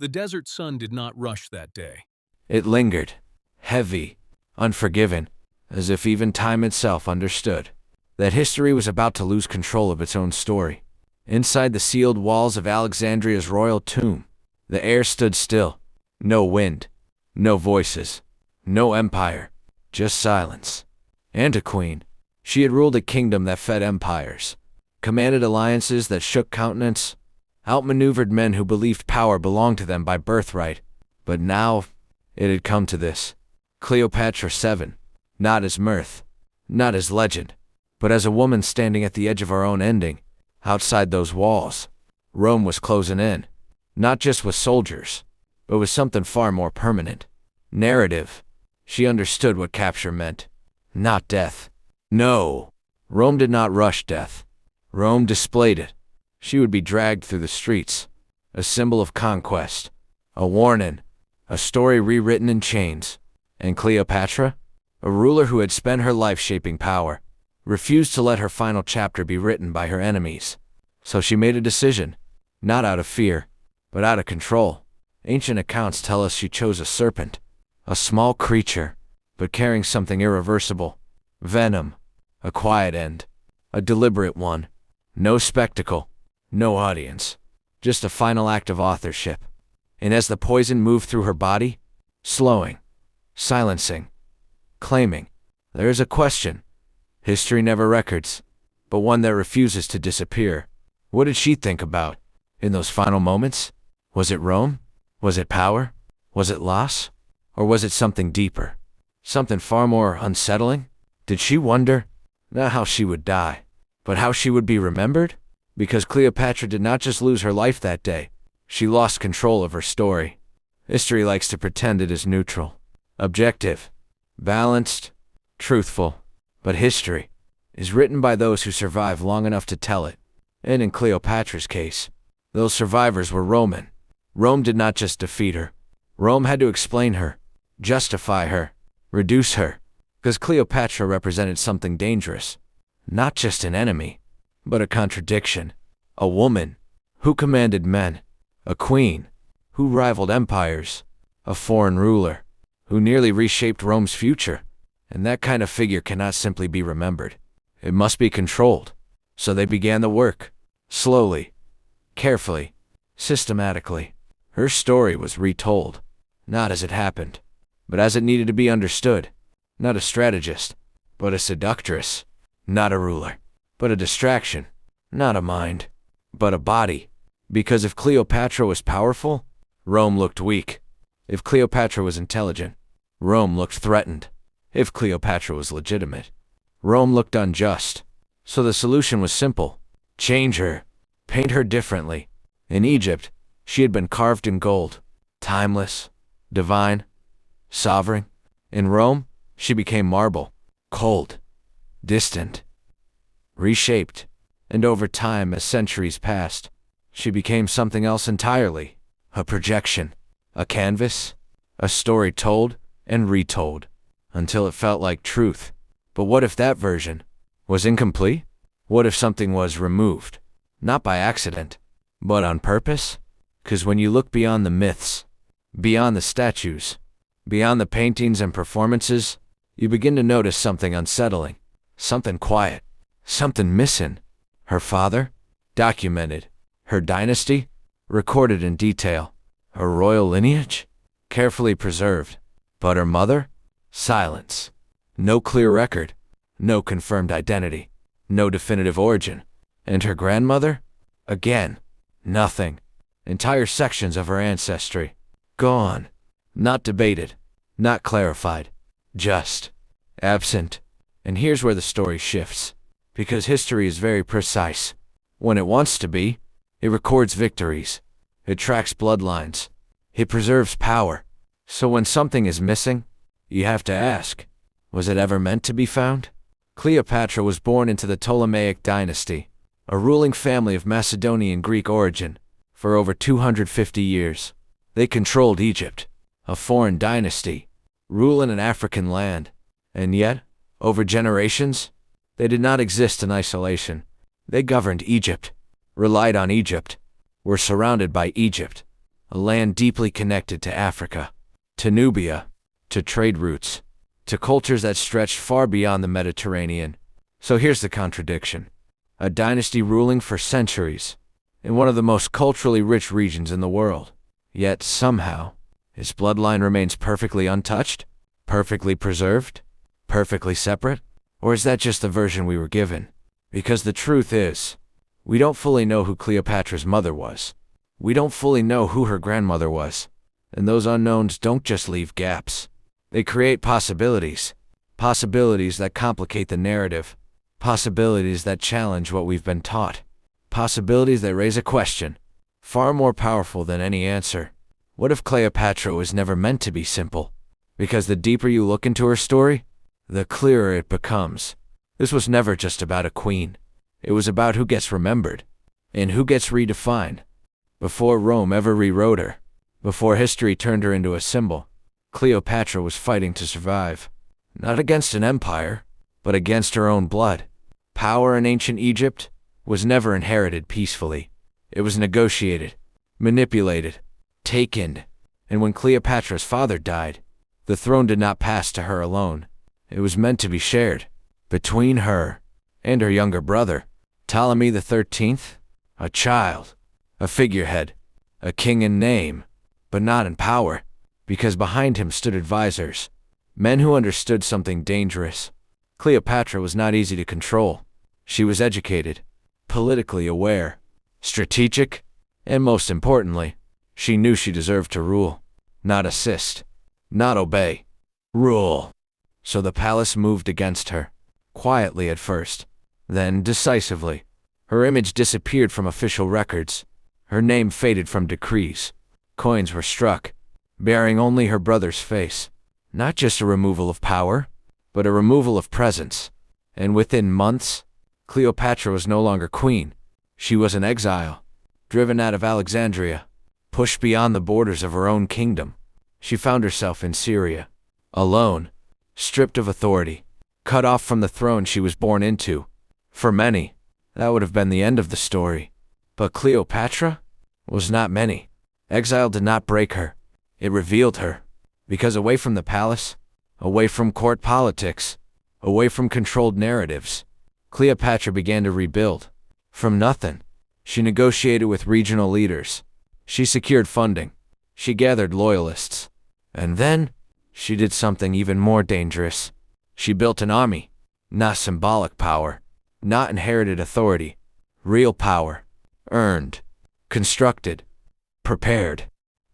The desert sun did not rush that day. It lingered, heavy, unforgiving, as if even time itself understood that history was about to lose control of its own story. Inside the sealed walls of Alexandria's royal tomb, the air stood still. No wind, no voices, no empire, just silence. And a queen. She had ruled a kingdom that fed empires, commanded alliances that shook continents, outmaneuvered men who believed power belonged to them by birthright. But now, it had come to this. Cleopatra VII, not as mirth, not as legend, but as a woman standing at the edge of our own ending. Outside those walls, Rome was closing in, not just with soldiers, but with something far more permanent. Narrative. She understood what capture meant. Not death. No. Rome did not rush death. Rome displayed it. She would be dragged through the streets, a symbol of conquest, a warning, a story rewritten in chains. And Cleopatra, a ruler who had spent her life shaping power, refused to let her final chapter be written by her enemies. So she made a decision, not out of fear, but out of control. Ancient accounts tell us she chose a serpent, a small creature, but carrying something irreversible. Venom. A quiet end. A deliberate one. No spectacle. No audience. Just a final act of authorship. And as the poison moved through her body, slowing, silencing, claiming, there is a question history never records, but one that refuses to disappear. What did she think about in those final moments? Was it Rome? Was it power? Was it loss? Or was it something deeper? Something far more unsettling? Did she wonder, not how she would die, but how she would be remembered? Because Cleopatra did not just lose her life that day, she lost control of her story. History likes to pretend it is neutral, objective, balanced, truthful. But history is written by those who survive long enough to tell it. And in Cleopatra's case, those survivors were Roman. Rome did not just defeat her. Rome had to explain her, justify her, reduce her. Because Cleopatra represented something dangerous. Not just an enemy, but a contradiction. A woman who commanded men. A queen who rivaled empires. A foreign ruler who nearly reshaped Rome's future. And that kind of figure cannot simply be remembered. It must be controlled. So they began the work. Slowly, carefully, systematically. Her story was retold, not as it happened, but as it needed to be understood. Not a strategist, but a seductress. Not a ruler, but a distraction. Not a mind, but a body. Because if Cleopatra was powerful, Rome looked weak. If Cleopatra was intelligent, Rome looked threatened. If Cleopatra was legitimate, Rome looked unjust. So the solution was simple. Change her. Paint her differently. In Egypt, she had been carved in gold. Timeless. Divine. Sovereign. In Rome, she became marble. Cold. Distant. Reshaped. And over time, as centuries passed, she became something else entirely. A projection. A canvas. A story told and retold. Until it felt like truth. But what if that version was incomplete? What if something was removed? Not by accident, but on purpose? 'Cause when you look beyond the myths, beyond the statues, beyond the paintings and performances, you begin to notice something unsettling, something quiet, something missing. Her father? Documented. Her dynasty? Recorded in detail. Her royal lineage? Carefully preserved. But her mother? Silence. No clear record. No confirmed identity. No definitive origin. And her grandmother? Again, nothing. Entire sections of her ancestry. Gone. Not debated. Not clarified. Just absent. And here's where the story shifts. Because history is very precise. When it wants to be, it records victories. It tracks bloodlines. It preserves power. So when something is missing, you have to ask, was it ever meant to be found? Cleopatra was born into the Ptolemaic dynasty, a ruling family of Macedonian Greek origin. For over 250 years, they controlled Egypt, a foreign dynasty, ruling an African land. And yet, over generations, they did not exist in isolation. They governed Egypt, relied on Egypt, were surrounded by Egypt, a land deeply connected to Africa, to Nubia, to trade routes, to cultures that stretched far beyond the Mediterranean. So here's the contradiction. A dynasty ruling for centuries in one of the most culturally rich regions in the world. Yet somehow, his bloodline remains perfectly untouched, perfectly preserved, perfectly separate? Or is that just the version we were given? Because the truth is, we don't fully know who Cleopatra's mother was. We don't fully know who her grandmother was. And those unknowns don't just leave gaps. They create possibilities. Possibilities that complicate the narrative. Possibilities that challenge what we've been taught. Possibilities that raise a question, far more powerful than any answer. What if Cleopatra was never meant to be simple? Because the deeper you look into her story, the clearer it becomes. This was never just about a queen. It was about who gets remembered, and who gets redefined. Before Rome ever rewrote her, before history turned her into a symbol, Cleopatra was fighting to survive. Not against an empire, but against her own blood. Power in ancient Egypt was never inherited peacefully. It was negotiated, manipulated, taken. And when Cleopatra's father died, the throne did not pass to her alone. It was meant to be shared between her and her younger brother, Ptolemy XIII, a child, a figurehead, a king in name, but not in power, because behind him stood advisors, men who understood something dangerous. Cleopatra was not easy to control. She was educated, politically aware, strategic, and most importantly, she knew she deserved to rule, not assist, not obey, rule. So the palace moved against her, quietly at first, then decisively. Her image disappeared from official records. Her name faded from decrees. Coins were struck, bearing only her brother's face. Not just a removal of power, but a removal of presence. And within months, Cleopatra was no longer queen. She was in exile, driven out of Alexandria, pushed beyond the borders of her own kingdom. She found herself in Syria, alone, stripped of authority, cut off from the throne she was born into. For many, that would have been the end of the story. But Cleopatra was not many. Exile did not break her. It revealed her. Because away from the palace, away from court politics, away from controlled narratives, Cleopatra began to rebuild. From nothing, she negotiated with regional leaders. She secured funding. She gathered loyalists. And then, she did something even more dangerous. She built an army. Not symbolic power. Not inherited authority. Real power. Earned. Constructed. Prepared.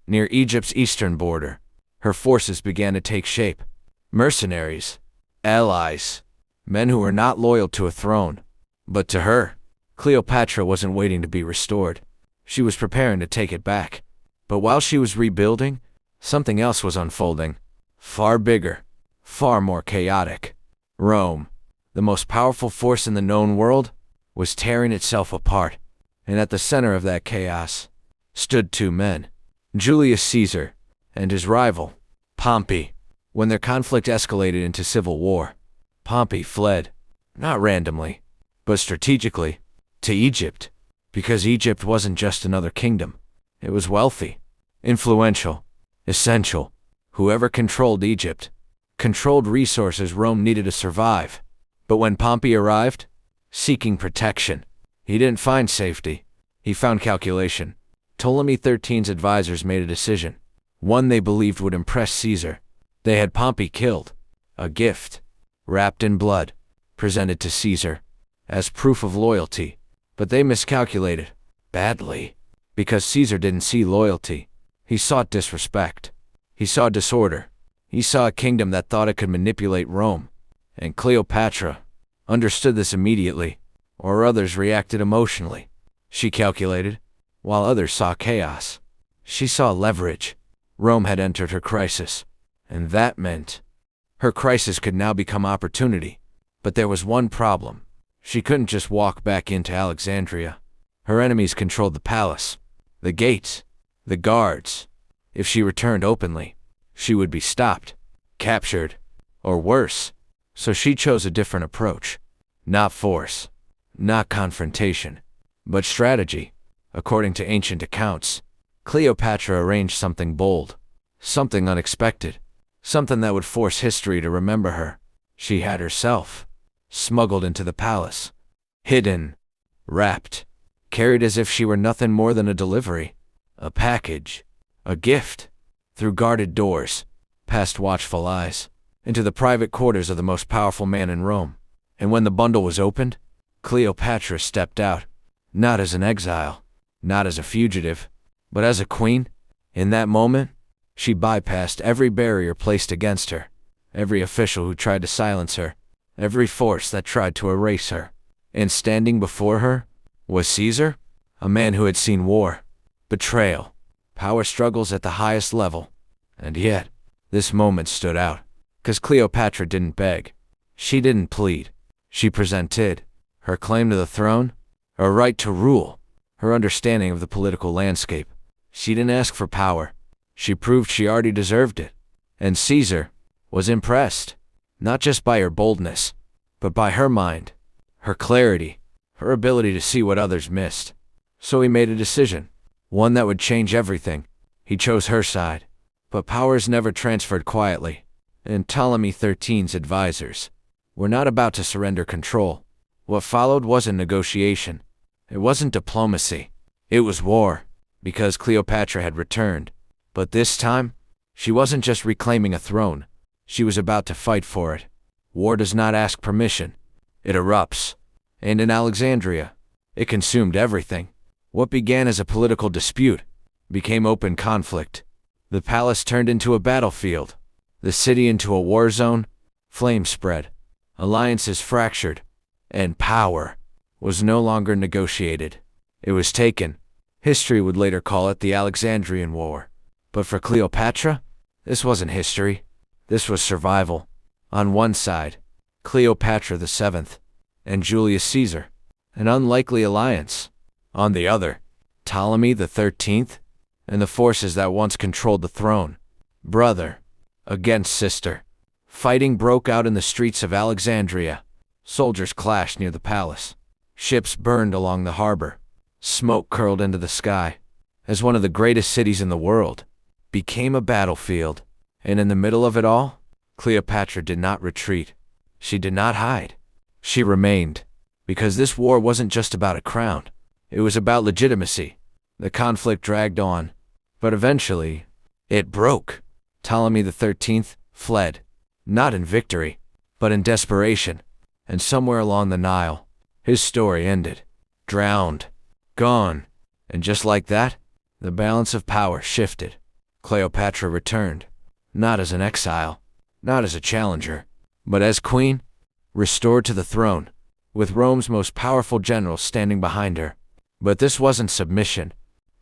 Near Egypt's eastern border, her forces began to take shape. Mercenaries. Allies. Men who were not loyal to a throne. But to her, Cleopatra wasn't waiting to be restored. She was preparing to take it back. But while she was rebuilding, something else was unfolding. Far bigger. Far more chaotic. Rome, the most powerful force in the known world, was tearing itself apart. And at the center of that chaos stood two men. Julius Caesar and his rival, Pompey. When their conflict escalated into civil war, Pompey fled, not randomly, but strategically, to Egypt, because Egypt wasn't just another kingdom. It was wealthy, influential, essential. Whoever controlled Egypt controlled resources Rome needed to survive. But when Pompey arrived, seeking protection, he didn't find safety. He found calculation. Ptolemy XIII's advisors made a decision, one they believed would impress Caesar. They had Pompey killed, a gift, wrapped in blood, presented to Caesar as proof of loyalty. But they miscalculated, badly, because Caesar didn't see loyalty. He saw disrespect. He saw disorder. He saw a kingdom that thought it could manipulate Rome. And Cleopatra understood this immediately, or others reacted emotionally. She calculated, while others saw chaos. She saw leverage. Rome had entered her crisis, and that meant her crisis could now become opportunity. But there was one problem. She couldn't just walk back into Alexandria. Her enemies controlled the palace, the gates, the guards. If she returned openly, she would be stopped, captured, or worse. So she chose a different approach. Not force, not confrontation, but strategy. According to ancient accounts, Cleopatra arranged something bold, something unexpected, something that would force history to remember her. She had herself smuggled into the palace, hidden, wrapped, carried as if she were nothing more than a delivery, a package, a gift, through guarded doors, past watchful eyes, into the private quarters of the most powerful man in Rome. And when the bundle was opened, Cleopatra stepped out, not as an exile, not as a fugitive, but as a queen. In that moment, she bypassed every barrier placed against her, every official who tried to silence her, every force that tried to erase her. And standing before her was Caesar, a man who had seen war, betrayal, power struggles at the highest level. And yet, this moment stood out, because Cleopatra didn't beg. She didn't plead. She presented her claim to the throne, her right to rule, her understanding of the political landscape. She didn't ask for power. She proved she already deserved it. And Caesar was impressed, not just by her boldness, but by her mind, her clarity, her ability to see what others missed. So he made a decision, one that would change everything. He chose her side. But power is never transferred quietly, and Ptolemy XIII's advisors were not about to surrender control. What followed wasn't negotiation. It wasn't diplomacy. It was war, because Cleopatra had returned. But this time, she wasn't just reclaiming a throne. She was about to fight for it. War does not ask permission. It erupts. And in Alexandria, it consumed everything. What began as a political dispute became open conflict. The palace turned into a battlefield, the city into a war zone. Flames spread, alliances fractured, and power was no longer negotiated. It was taken. History would later call it the Alexandrian War. But for Cleopatra, this wasn't history. This was survival. On one side, Cleopatra VII and Julius Caesar, an unlikely alliance. On the other, Ptolemy XIII and the forces that once controlled the throne. Brother against sister. Fighting broke out in the streets of Alexandria. Soldiers clashed near the palace. Ships burned along the harbor. Smoke curled into the sky, as one of the greatest cities in the world became a battlefield. And in the middle of it all, Cleopatra did not retreat. She did not hide. She remained, because this war wasn't just about a crown. It was about legitimacy. The conflict dragged on, but eventually, it broke. Ptolemy XIII fled, not in victory, but in desperation. And somewhere along the Nile, his story ended. Drowned. Gone. And just like that, the balance of power shifted. Cleopatra returned, not as an exile, not as a challenger, but as queen, restored to the throne, with Rome's most powerful general standing behind her. But this wasn't submission.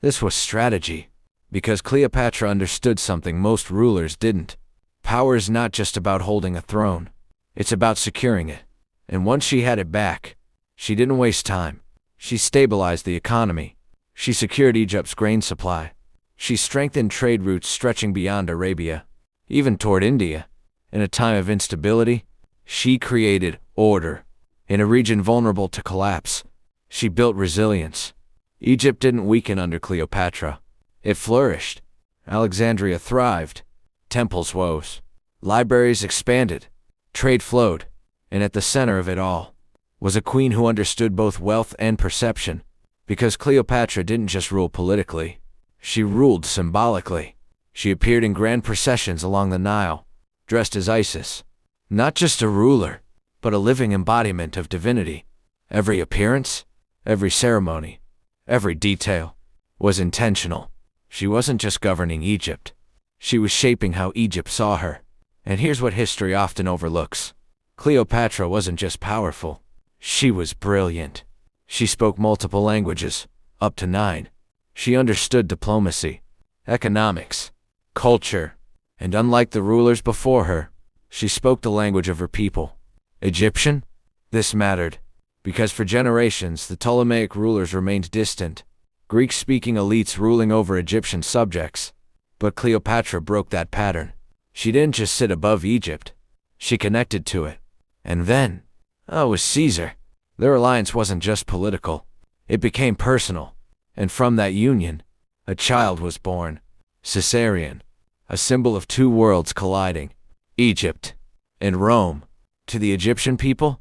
This was strategy, because Cleopatra understood something most rulers didn't. Power is not just about holding a throne. It's about securing it. And once she had it back, she didn't waste time. She stabilized the economy. She secured Egypt's grain supply. She strengthened trade routes stretching beyond Arabia, even toward India. In a time of instability, she created order. In a region vulnerable to collapse, she built resilience. Egypt didn't weaken under Cleopatra. It flourished. Alexandria thrived. Temples rose. Libraries expanded. Trade flowed. And at the center of it all was a queen who understood both wealth and perception. Because Cleopatra didn't just rule politically. She ruled symbolically. She appeared in grand processions along the Nile, dressed as Isis. Not just a ruler, but a living embodiment of divinity. Every appearance, every ceremony, every detail was intentional. She wasn't just governing Egypt. She was shaping how Egypt saw her. And here's what history often overlooks. Cleopatra wasn't just powerful. She was brilliant. She spoke multiple languages, up to 9. She understood diplomacy, economics, culture, and unlike the rulers before her, she spoke the language of her people. Egyptian? This mattered, because for generations the Ptolemaic rulers remained distant, Greek-speaking elites ruling over Egyptian subjects. But Cleopatra broke that pattern. She didn't just sit above Egypt. She connected to it. And then, was Caesar. Their alliance wasn't just political. It became personal. And from that union, A child was born. Caesarean, a symbol of two worlds colliding. Egypt and Rome. To the Egyptian people,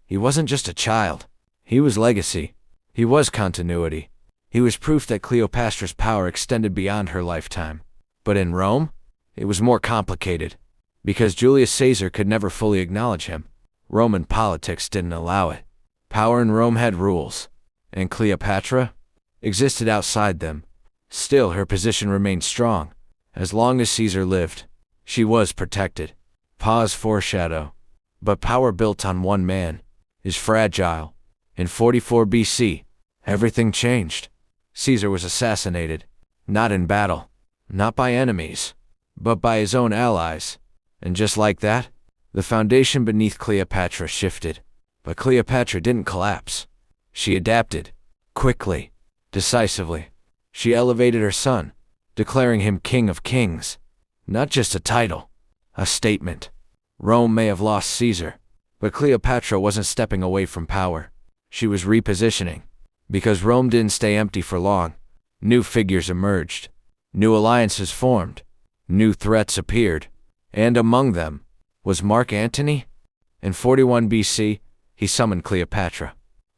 he wasn't just a child. He was legacy. He was continuity. He was proof that Cleopatra's power extended beyond her lifetime. But in Rome, it was more complicated. Because Julius Caesar could never fully acknowledge him, Roman politics didn't allow it. Power in Rome had rules, and Cleopatra existed outside them. Still, her position remained strong. As long as Caesar lived, she was protected. Pause foreshadow. But power built on one man is fragile. In 44 BC, everything changed. Caesar was assassinated, not in battle, not by enemies, but by his own allies. And just like that, the foundation beneath Cleopatra shifted. But Cleopatra didn't collapse. She adapted, quickly, decisively. She elevated her son, declaring him King of Kings. Not just a title, a statement. Rome may have lost Caesar, but Cleopatra wasn't stepping away from power. She was repositioning. Because Rome didn't stay empty for long, new figures emerged. New alliances formed. New threats appeared. And among them was Mark Antony. In 41 BC, he summoned Cleopatra,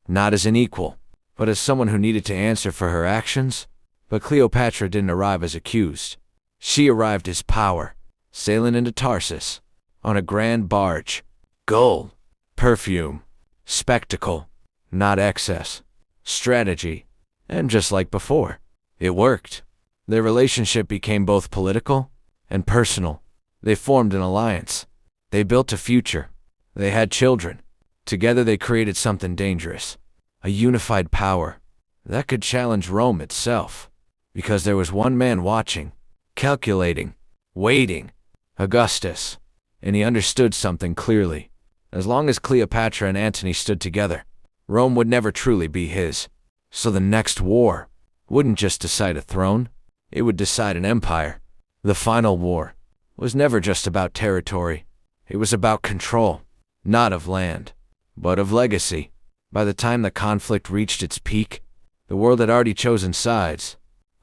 not as an equal, but as someone who needed to answer for her actions. But Cleopatra didn't arrive as accused. She arrived as power, sailing into Tarsus, on a grand barge. Gold, perfume, spectacle, not excess, strategy. And just like before, it worked. Their relationship became both political and personal. They formed an alliance. They built a future. They had children. Together they created something dangerous. A unified power that could challenge Rome itself. Because there was one man watching, calculating, waiting. Augustus. And he understood something clearly. As long as Cleopatra and Antony stood together, Rome would never truly be his. So the next war wouldn't just decide a throne, it would decide an empire. The final war was never just about territory. It was about control, not of land, but of legacy. By the time the conflict reached its peak, the world had already chosen sides.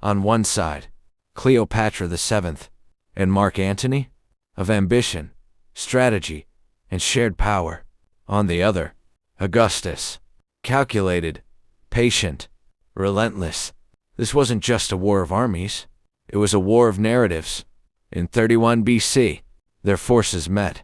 On one side, Cleopatra VII, and Mark Antony, of ambition, strategy, and shared power. On the other, Augustus, calculated, patient, relentless. This wasn't just a war of armies, it was a war of narratives. In 31 BC, their forces met.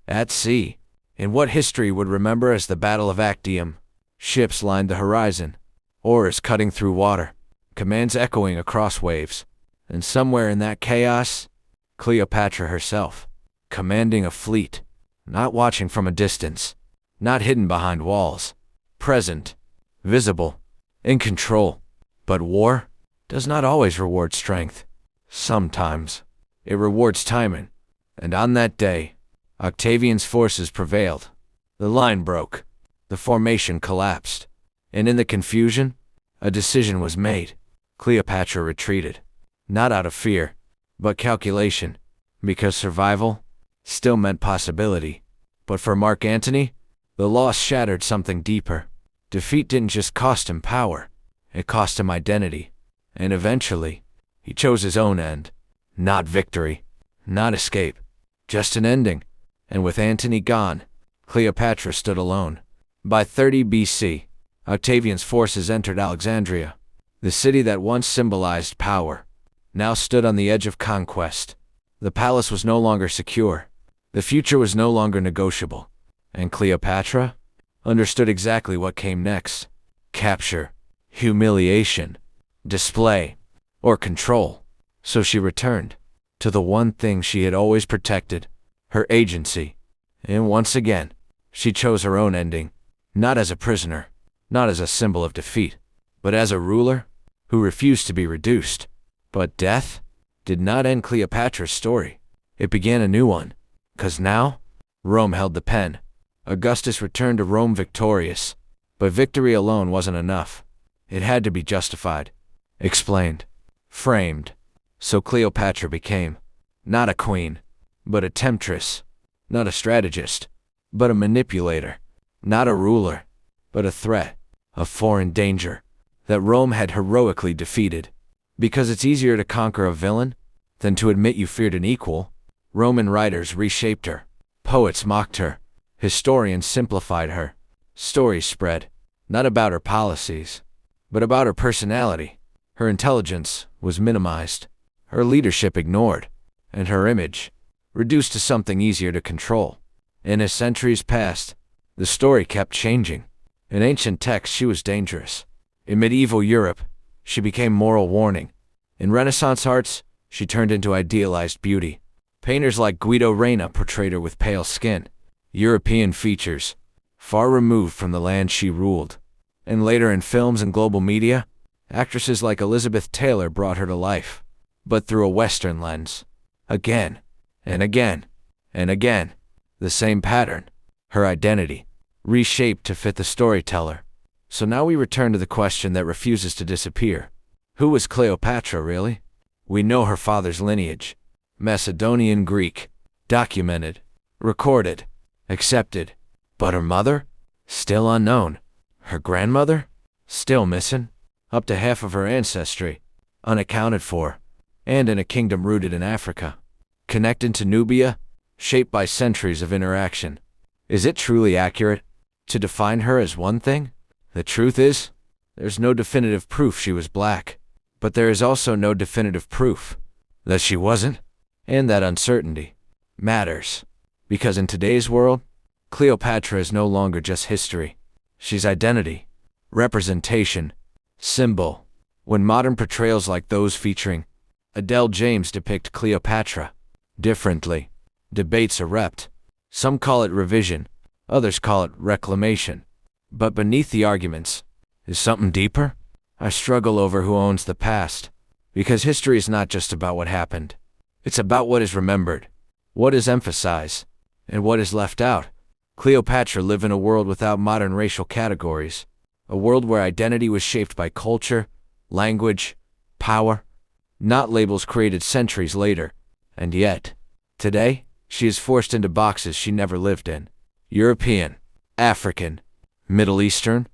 At sea, in what history would remember as the Battle of Actium, ships lined the horizon, oars cutting through water, commands echoing across waves. And somewhere in that chaos, Cleopatra herself, commanding a fleet, not watching from a distance, not hidden behind walls, present, visible, in control. But war does not always reward strength. Sometimes it rewards timing. And on that day, Octavian's forces prevailed. The line broke. The formation collapsed. And in the confusion, a decision was made. Cleopatra retreated. Not out of fear, but calculation. Because survival still meant possibility. But for Mark Antony, the loss shattered something deeper. Defeat didn't just cost him power, it cost him identity. And eventually, he chose his own end. Not victory, not escape, just an ending. And with Antony gone, Cleopatra stood alone. By 30 BC, Octavian's forces entered Alexandria. The city that once symbolized power now stood on the edge of conquest. The palace was no longer secure. The future was no longer negotiable. And Cleopatra understood exactly what came next. Capture, humiliation, display, or control. So she returned to the one thing she had always protected, her agency. And once again, she chose her own ending, not as a prisoner, not as a symbol of defeat, but as a ruler who refused to be reduced. But death did not end Cleopatra's story. It began a new one. 'Cause now, Rome held the pen. Augustus returned to Rome victorious. But victory alone wasn't enough. It had to be justified, explained, framed. So Cleopatra became not a queen, but a temptress. Not a strategist, but a manipulator. Not a ruler, but a threat, a foreign danger that Rome had heroically defeated. Because it's easier to conquer a villain than to admit you feared an equal. Roman writers reshaped her. Poets mocked her. Historians simplified her. Stories spread, not about her policies, but about her personality. Her intelligence was minimized, her leadership ignored, and her image reduced to something easier to control. And as centuries passed, the story kept changing. In ancient texts, she was dangerous. In medieval Europe, she became moral warning. In Renaissance arts, she turned into idealized beauty. Painters like Guido Reni portrayed her with pale skin, European features, far removed from the land she ruled. And later in films and global media, actresses like Elizabeth Taylor brought her to life, but through a Western lens. Again, and again, and again, the same pattern. Her identity, reshaped to fit the storyteller. So now we return to the question that refuses to disappear. Who was Cleopatra really? We know her father's lineage. Macedonian Greek. Documented. Recorded. Accepted. But her mother? Still unknown. Her grandmother? Still missing. Up to half of her ancestry. Unaccounted for. And in a kingdom rooted in Africa. Connected to Nubia? Shaped by centuries of interaction. Is it truly accurate to define her as one thing? The truth is, there's no definitive proof she was black. But there is also no definitive proof that she wasn't. And that uncertainty matters. Because in today's world, Cleopatra is no longer just history. She's identity, representation, symbol. When modern portrayals like those featuring Adele James depict Cleopatra differently, debates erupt. Some call it revision, others call it reclamation. But beneath the arguments is something deeper. I struggle over who owns the past, because history is not just about what happened. It's about what is remembered, what is emphasized, and what is left out. Cleopatra lived in a world without modern racial categories, a world where identity was shaped by culture, language, power, not labels created centuries later. And yet, today, she is forced into boxes she never lived in. European, African, Middle Eastern.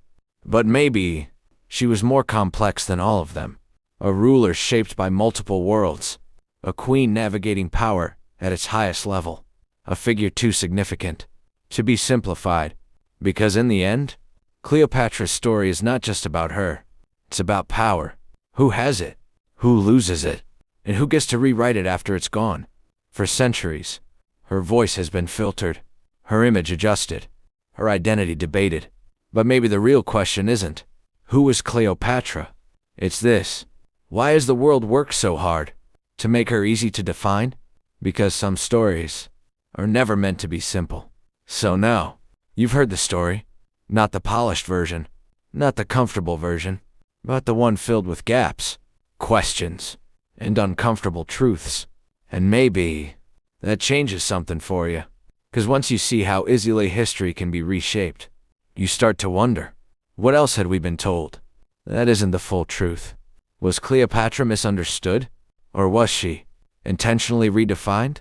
But maybe she was more complex than all of them. A ruler shaped by multiple worlds. A queen navigating power at its highest level. A figure too significant to be simplified. Because in the end, Cleopatra's story is not just about her. It's about power. Who has it? Who loses it? And who gets to rewrite it after it's gone? For centuries, her voice has been filtered, her image adjusted, her identity debated. But maybe the real question isn't, who was Cleopatra? It's this: why has the world worked so hard to make her easy to define? Because some stories are never meant to be simple. So now, you've heard the story. Not the polished version, not the comfortable version, but the one filled with gaps, questions, and uncomfortable truths. And maybe that changes something for you. Because once you see how easily history can be reshaped, you start to wonder, what else had we been told? That isn't the full truth. Was Cleopatra misunderstood? Or was she intentionally redefined?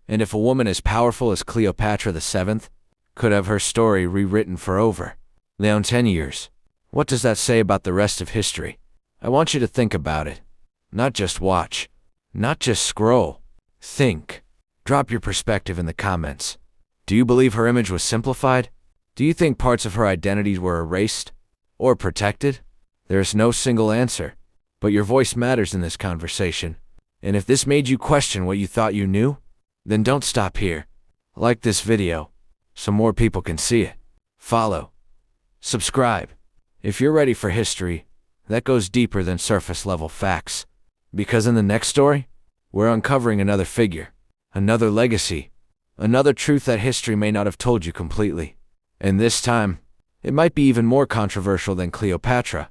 And if a woman as powerful as Cleopatra VII could have her story rewritten for over 10 years, what does that say about the rest of history? I want you to think about it. Not just watch. Not just scroll. Think. Drop your perspective in the comments. Do you believe her image was simplified? Do you think parts of her identities were erased? Or protected? There's no single answer. But your voice matters in this conversation. And if this made you question what you thought you knew, then don't stop here. Like this video, so more people can see it. Follow. Subscribe. If you're ready for history that goes deeper than surface level facts. Because in the next story, we're uncovering another figure, another legacy, another truth that history may not have told you completely. And this time, it might be even more controversial than Cleopatra.